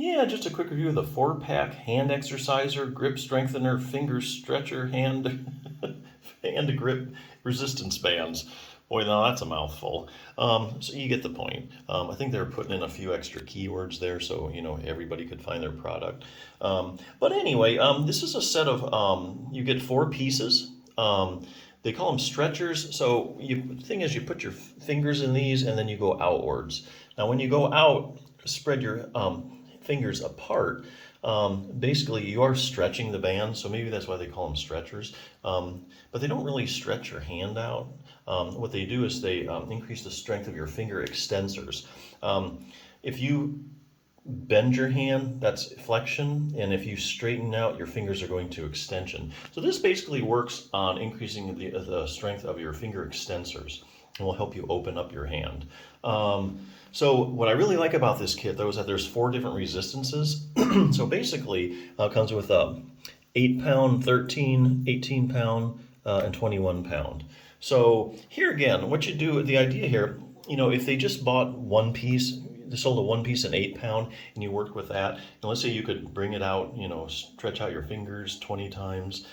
Yeah, just a quick review of the 4-pack hand exerciser, grip strengthener, finger stretcher, hand hand grip resistance bands. Boy, now that's a mouthful. So you get the point. I think they're putting in a few extra keywords there so everybody could find their product. But anyway, this is a set of you get 4 pieces. They call them stretchers. So the thing is, you put your fingers in these and then you go outwards. Now, when you go out, spread your fingers apart. Basically, you are stretching the band, so maybe that's why they call them stretchers. But they don't really stretch your hand out. What they do is they increase the strength of your finger extensors. If you bend your hand, that's flexion, and if you straighten out, your fingers are going to extension. So this basically works on increasing the strength of your finger extensors and will help you open up your hand. So what I really like about this kit, though, is that there's 4 different resistances. So basically, it comes with a 8-pound, 13, 18-pound, and 21-pound. So here again, what you do, the idea here, if they just bought one piece, they sold a 1 piece an 8-pound, and you worked with that, and let's say you could bring it out, stretch out your fingers 20 times.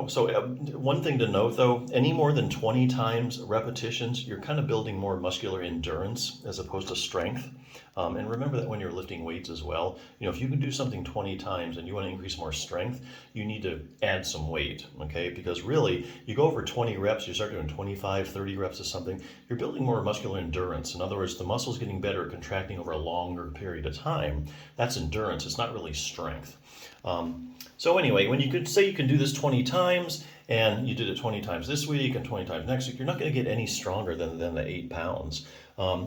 So one thing to note, though, any more than 20 times repetitions, you're kind of building more muscular endurance as opposed to strength. And remember that when you're lifting weights as well, if you can do something 20 times and you want to increase more strength, you need to add some weight, okay? Because really, you go over 20 reps, you start doing 25, 30 reps of something, you're building more muscular endurance. In other words, the muscle's getting better at contracting over a longer period of time. That's endurance. It's not really strength. So anyway, when you could say you can do this 20 times, and you did it 20 times this week and 20 times next week, you're not going to get any stronger than the 8 pounds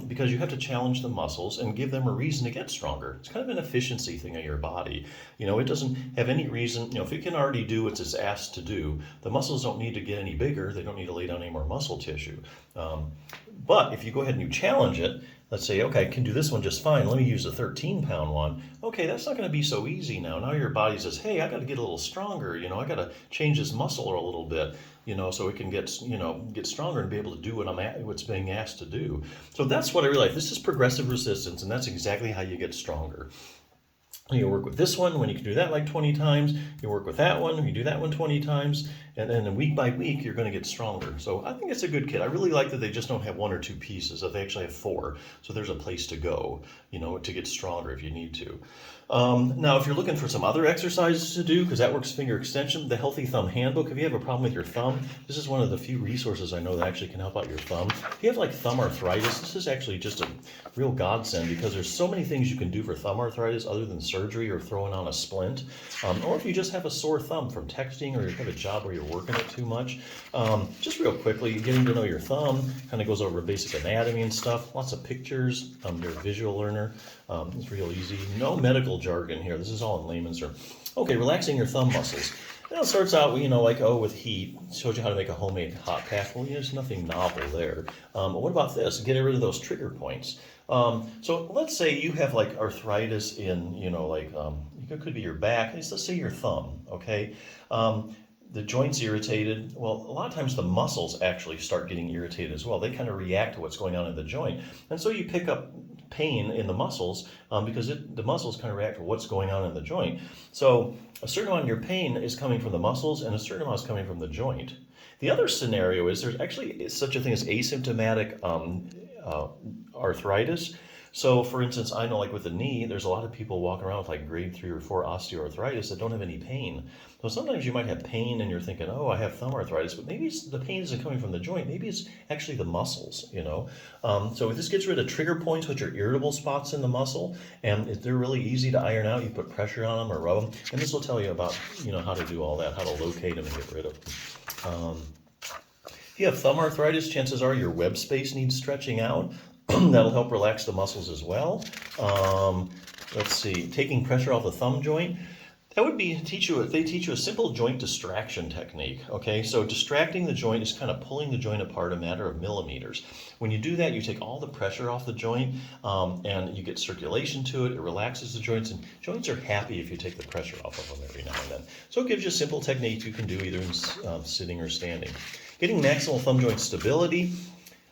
because you have to challenge the muscles and give them a reason to get stronger. It's kind of an efficiency thing of your body. It doesn't have any reason, if it can already do what it's asked to do, the muscles don't need to get any bigger. They don't need to lay down any more muscle tissue. But if you go ahead and you challenge it, let's say, okay, I can do this one just fine. Let me use a 13-pound one. Okay, that's not going to be so easy now. Now your body says, hey, I got to get a little stronger. I got to change this muscle a little bit, so it can get stronger and be able to do what's being asked to do. So that's what I really like. This is progressive resistance, and that's exactly how you get stronger. You work with this one when you can do that like 20 times. You work with that one, you do that one 20 times, and then week by week you're going to get stronger. So I think it's a good kit. I really like that they just don't have 1 or 2 pieces, that they actually have 4. So there's a place to go, to get stronger if you need to. Now, if you're looking for some other exercises to do, because that works finger extension, the Healthy Thumb Handbook. If you have a problem with your thumb, this is one of the few resources I know that actually can help out your thumb. If you have like thumb arthritis, this is actually just a real godsend because there's so many things you can do for thumb arthritis other than surgery or throwing on a splint. Or if you just have a sore thumb from texting or you have a job where you're working it too much. Just real quickly, getting to know your thumb kind of goes over basic anatomy and stuff. Lots of pictures. You're a visual learner. It's real easy. No medical jargon here. This is all in layman's terms. Okay, relaxing your thumb muscles. Now it starts out, with heat. It shows you how to make a homemade hot pack. Well, there's nothing novel there. What about this? Get rid of those trigger points. So let's say you have like arthritis in, it could be your back. Let's say your thumb, okay? The joint's irritated. Well, a lot of times the muscles actually start getting irritated as well. They kind of react to what's going on in the joint. And so you pick up pain in the muscles because the muscles kind of react to what's going on in the joint. So a certain amount of your pain is coming from the muscles and a certain amount is coming from the joint. The other scenario is there's actually such a thing as asymptomatic arthritis. So for instance, I know like with the knee, there's a lot of people walking around with like grade 3 or 4 osteoarthritis that don't have any pain. So sometimes you might have pain and you're thinking, oh, I have thumb arthritis, but maybe the pain isn't coming from the joint. Maybe it's actually the muscles, So this gets rid of trigger points, which are irritable spots in the muscle, and they're really easy to iron out. You put pressure on them or rub them, and this will tell you about, how to do all that, how to locate them and get rid of them. If you have thumb arthritis, chances are your web space needs stretching out. That'll help relax the muscles as well. Let's see, taking pressure off the thumb joint. That would be they teach you a simple joint distraction technique. Okay, so distracting the joint is kind of pulling the joint apart a matter of millimeters. When you do that, you take all the pressure off the joint and you get circulation to it. It relaxes the joints, and joints are happy if you take the pressure off of them every now and then. So it gives you a simple technique you can do either in sitting or standing. Getting maximal thumb joint stability.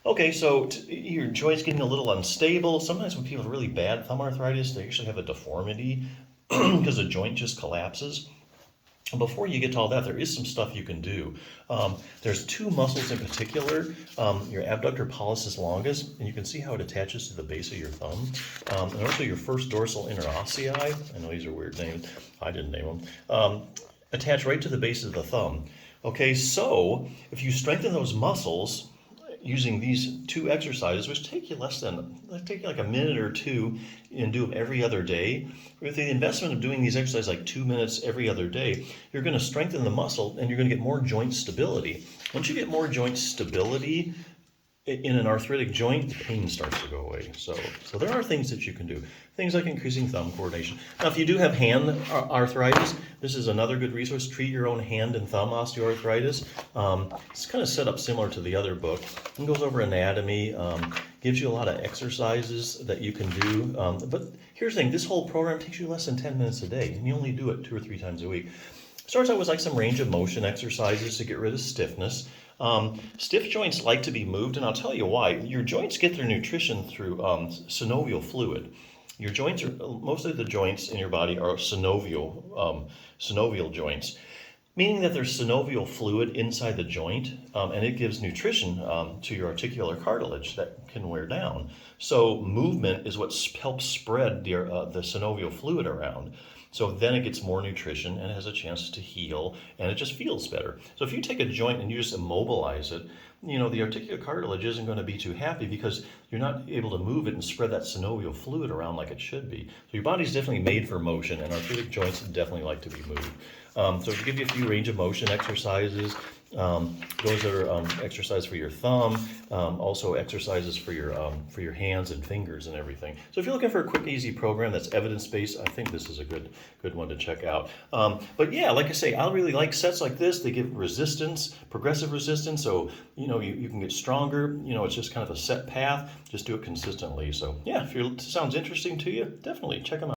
Okay, so your joint's getting a little unstable. Sometimes when people have really bad thumb arthritis, they actually have a deformity because the joint just collapses. Before you get to all that, there is some stuff you can do. There's two muscles in particular, your abductor pollicis longus, and you can see how it attaches to the base of your thumb, and also your first dorsal interossei. I know these are weird names. I didn't name them. Attach right to the base of the thumb. Okay, so if you strengthen those muscles using these two exercises, which take you like a minute or two, and do them every other day. With the investment of doing these exercises like 2 minutes every other day, you're going to strengthen the muscle and you're going to get more joint stability. Once you get more joint stability in an arthritic joint, the pain starts to go away. So there are things that you can do. Things like increasing thumb coordination. Now, if you do have hand arthritis, this is another good resource. Treat Your Own Hand and Thumb Osteoarthritis. It's kind of set up similar to the other book. It goes over anatomy, gives you a lot of exercises that you can do. But here's the thing, this whole program takes you less than 10 minutes a day, and you only do it 2 or 3 times a week. Starts out with like some range of motion exercises to get rid of stiffness. Stiff joints like to be moved, and I'll tell you why. Your joints get their nutrition through synovial fluid. Your joints are, most of the joints in your body are synovial joints, meaning that there's synovial fluid inside the joint, and it gives nutrition to your articular cartilage that can wear down. So movement is what helps spread the synovial fluid around. So then it gets more nutrition and it has a chance to heal, and it just feels better. So if you take a joint and you just immobilize it, the articular cartilage isn't going to be too happy because you're not able to move it and spread that synovial fluid around like it should be. So your body's definitely made for motion, and arthritic joints definitely like to be moved. So to give you a few range of motion exercises, those are exercises for your thumb, also exercises for your hands and fingers and everything. So if you're looking for a quick, easy program that's evidence-based, I think this is a good one to check out. But yeah, like I say, I really like sets like this. They give resistance, progressive resistance, so you can get stronger. It's just kind of a set path. Just do it consistently. So yeah, if it sounds interesting to you, definitely check them out.